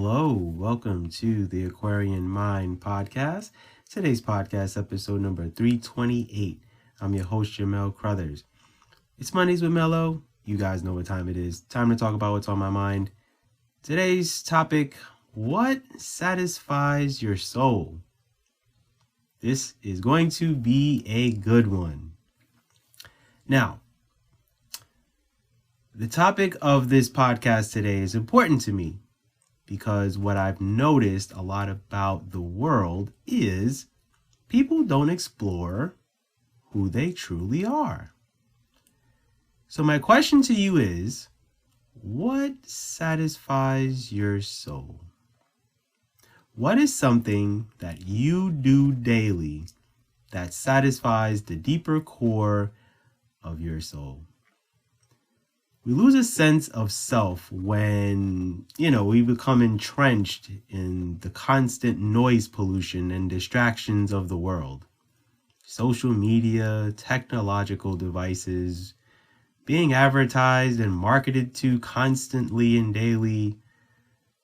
Hello, welcome to the Aquarian Mind podcast. Today's podcast, episode number 328. I'm your host, Jamel Crothers. It's Mondays with Mello. You guys know what time it is. Time to talk about what's on my mind. Today's topic, what satisfies your soul? This is going to be a good one. Now, the topic of this podcast today is important to me because what I've noticed a lot about the world is people don't explore who they truly are. So my question to you is, what satisfies your soul? What is something that you do daily that satisfies the deeper core of your soul? We lose a sense of self when, we become entrenched in the constant noise pollution and distractions of the world. Social media, technological devices, being advertised and marketed to constantly and daily,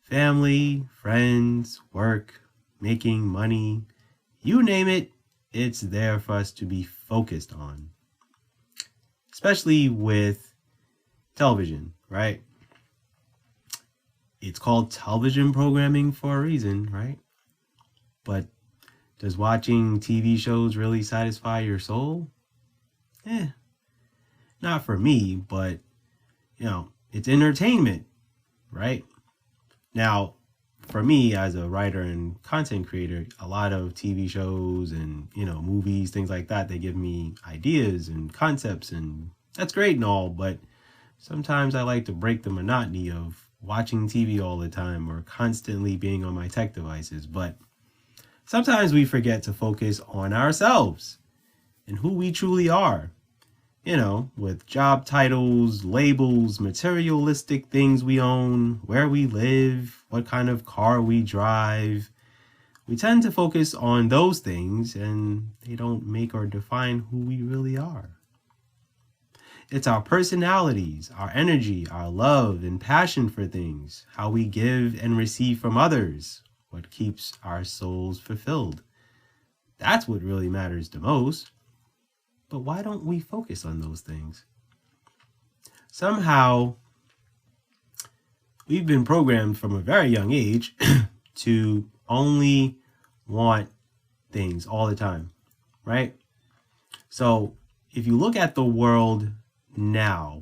family, friends, work, making money, you name it, it's there for us to be focused on. Especially with television, right? It's called television programming for a reason, right? But does watching TV shows really satisfy your soul? Not for me, but it's entertainment, right? Now, for me as a writer and content creator, a lot of TV shows and, movies, things like that, they give me ideas and concepts, and that's great and all, but sometimes I like to break the monotony of watching TV all the time or constantly being on my tech devices. But sometimes we forget to focus on ourselves and who we truly are. With job titles, labels, materialistic things we own, where we live, what kind of car we drive. We tend to focus on those things and they don't make or define who we really are. It's our personalities, our energy, our love and passion for things, how we give and receive from others, what keeps our souls fulfilled. That's what really matters the most. But why don't we focus on those things? Somehow, we've been programmed from a very young age to only want things all the time, right? So if you look at the world now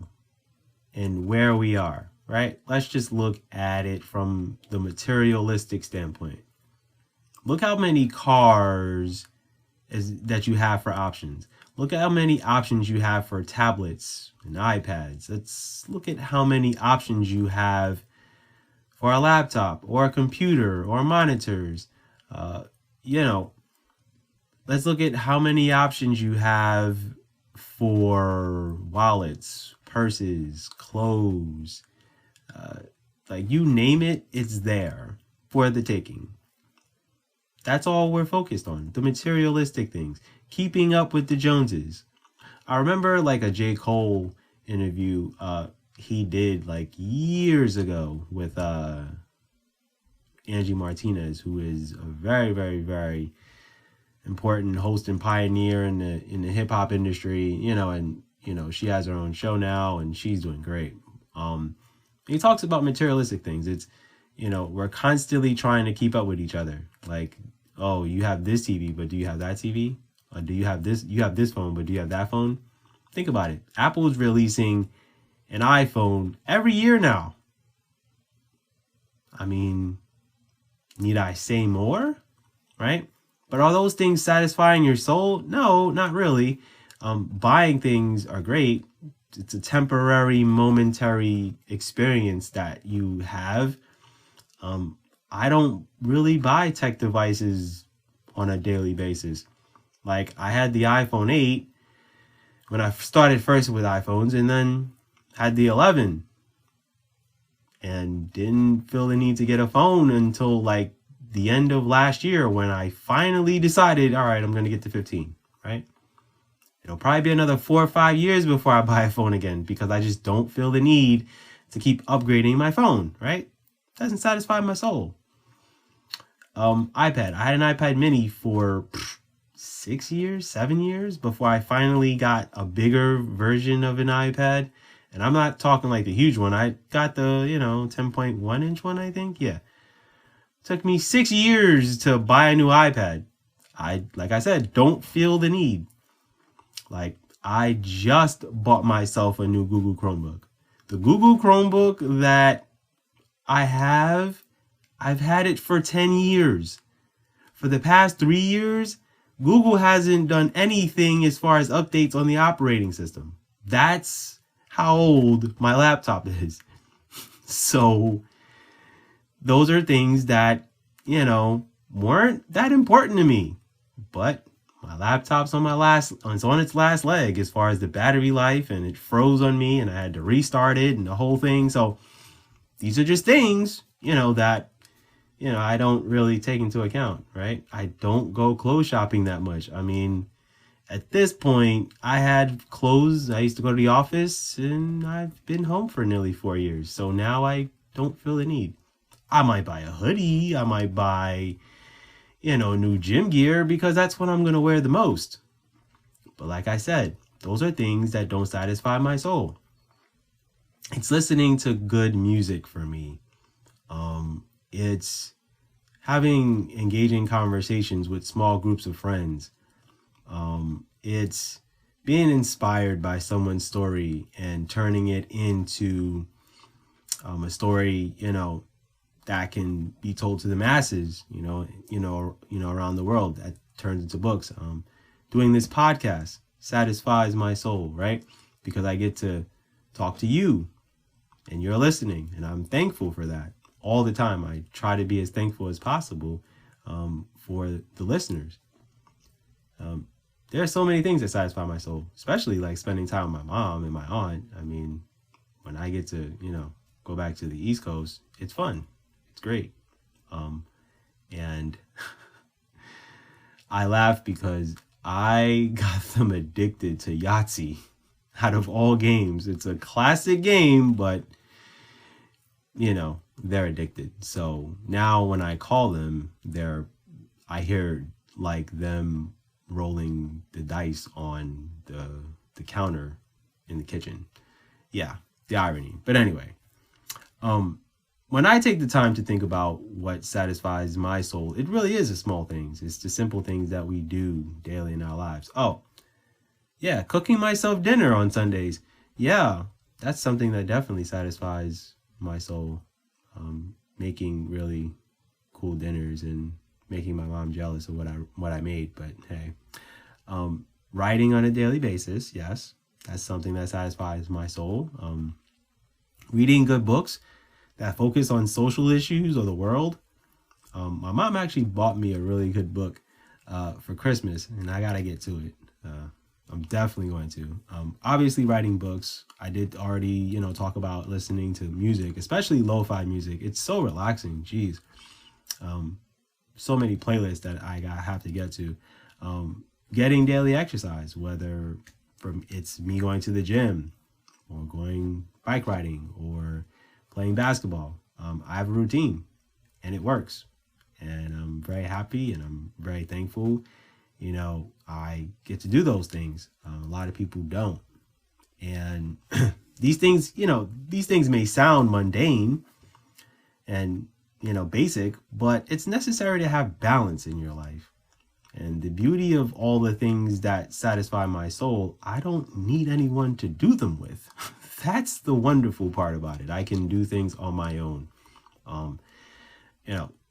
and where we are, right? Let's just look at it from the materialistic standpoint. Look how many cars that you have for options. Look at how many options you have for tablets and iPads. Let's look at how many options you have for a laptop or a computer or monitors. Let's look at how many options you have for wallets, purses, clothes, you name it, it's there for the taking. That's all we're focused on, the materialistic things, keeping up with the Joneses. I remember a J. Cole interview he did years ago with Angie Martinez, who is a very, very, very important host and pioneer in the hip hop industry, she has her own show now and she's doing great. He talks about materialistic things. It's, we're constantly trying to keep up with each other. Oh, you have this TV, but do you have that TV? Or do you have this phone, but do you have that phone? Think about it. Apple is releasing an iPhone every year now. I mean, need I say more? Right? But are those things satisfying your soul? No, not really. Buying things are great. It's a temporary, momentary experience that you have. I don't really buy tech devices on a daily basis. I had the iPhone 8 when I started first with iPhones, and then had the 11 and didn't feel the need to get a phone until the end of last year when I finally decided, all right, I'm going to get the 15, right? It'll probably be another 4 or 5 years before I buy a phone again because I just don't feel the need to keep upgrading my phone, right? doesn't satisfy my soul. iPad. I had an iPad mini for 6 years, 7 years before I finally got a bigger version of an iPad. And I'm not talking like the huge one. I got the, 10.1 inch one, I think. Yeah. Took me 6 years to buy a new iPad. Like I said, don't feel the need. Like, I just bought myself a new Google Chromebook. The Google Chromebook that I've had it for 10 years. For the past 3 years, Google hasn't done anything as far as updates on the operating system. That's how old my laptop is. So those are things that, weren't that important to me. But my laptop's it's on its last leg as far as the battery life, and it froze on me and I had to restart it and the whole thing. So these are just things, that I don't really take into account, right? I don't go clothes shopping that much. I mean, at this point, I had clothes. I used to go to the office, and I've been home for nearly 4 years. So now I don't feel the need. I might buy a hoodie. I might buy, new gym gear because that's what I'm going to wear the most. But like I said, those are things that don't satisfy my soul. It's listening to good music for me. It's having engaging conversations with small groups of friends. It's being inspired by someone's story and turning it into a story, that can be told to the masses, around the world, that turns into books. Doing this podcast satisfies my soul, right? Because I get to talk to you and you're listening, and I'm thankful for that. All the time, I try to be as thankful as possible for the listeners. There are so many things that satisfy my soul, especially like spending time with my mom and my aunt. I mean, when I get to, go back to the East Coast, it's fun. It's great. And I laugh because I got them addicted to Yahtzee out of all games. It's a classic game, but, they're addicted. So now when I call them, I hear like them rolling the dice on the counter in the kitchen. Yeah, the irony. But anyway, when I take the time to think about what satisfies my soul, it really is the small things. It's the simple things that we do daily in our lives. Oh, yeah, cooking myself dinner on Sundays. Yeah, that's something that definitely satisfies my soul. Making really cool dinners and making my mom jealous of what I made. But hey, writing on a daily basis, yes, that's something that satisfies my soul. Reading good books that focus on social issues or the world. My mom actually bought me a really good book for Christmas, and I gotta get to it. I'm definitely going to. Obviously, writing books. I did already, talk about listening to music, especially lo-fi music. It's so relaxing. Jeez. So many playlists that I have to get to. Getting daily exercise, whether it's me going to the gym or going bike riding or playing basketball. I have a routine and it works. And I'm very happy and I'm very thankful. I get to do those things. A lot of people don't. And these things may sound mundane and, basic, but it's necessary to have balance in your life. And the beauty of all the things that satisfy my soul, I don't need anyone to do them with. That's the wonderful part about it. I can do things on my own.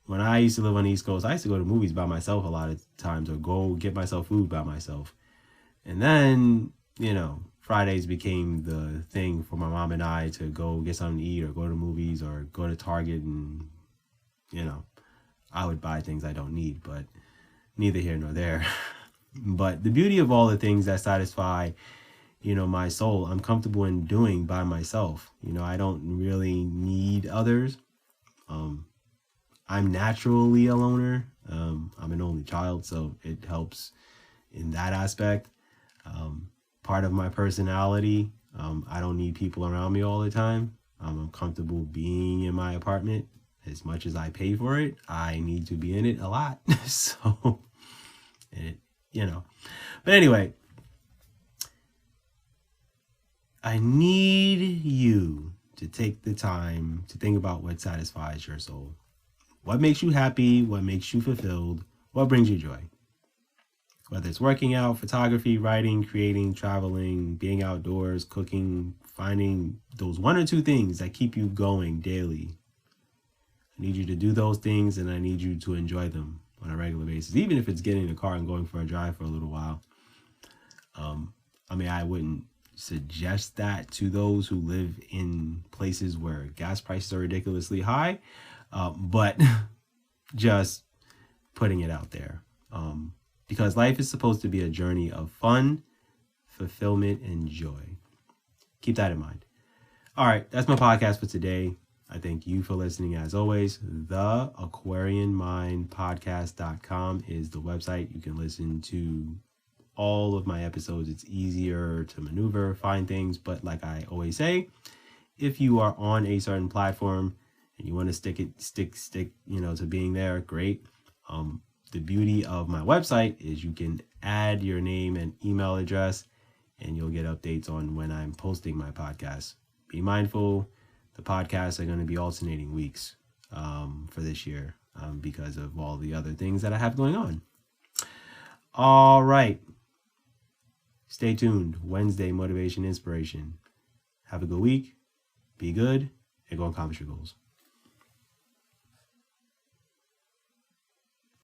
When I used to live on the East Coast, I used to go to movies by myself a lot of times or go get myself food by myself. And then, Fridays became the thing for my mom and I to go get something to eat or go to movies or go to Target. And, I would buy things I don't need, but neither here nor there. But the beauty of all the things that satisfy, my soul, I'm comfortable in doing by myself. I don't really need others. I'm naturally a loner. I'm an only child, so it helps in that aspect. Part of my personality, I don't need people around me all the time. I'm comfortable being in my apartment as much as I pay for it, I need to be in it a lot. So, but anyway, I need you to take the time to think about what satisfies your soul. What makes you happy? What makes you fulfilled? What brings you joy? Whether it's working out, photography, writing, creating, traveling, being outdoors, cooking, finding those one or two things that keep you going daily. I need you to do those things, and I need you to enjoy them on a regular basis, even if it's getting in the car and going for a drive for a little while. I wouldn't suggest that to those who live in places where gas prices are ridiculously high, but just putting it out there. Because life is supposed to be a journey of fun, fulfillment, and joy. Keep that in mind. All right, that's my podcast for today. I thank you for listening. As always, the aquarianmindpodcast.com is the website. You can listen to all of my episodes. It's easier to maneuver, find things. But like I always say, if you are on a certain platform and you want to stick to being there, great. The beauty of my website is you can add your name and email address, and you'll get updates on when I'm posting my podcast. Be mindful, the podcasts are going to be alternating weeks for this year because of all the other things that I have going on. All right. Stay tuned. Wednesday, Motivation Inspiration. Have a good week. Be good and go accomplish your goals.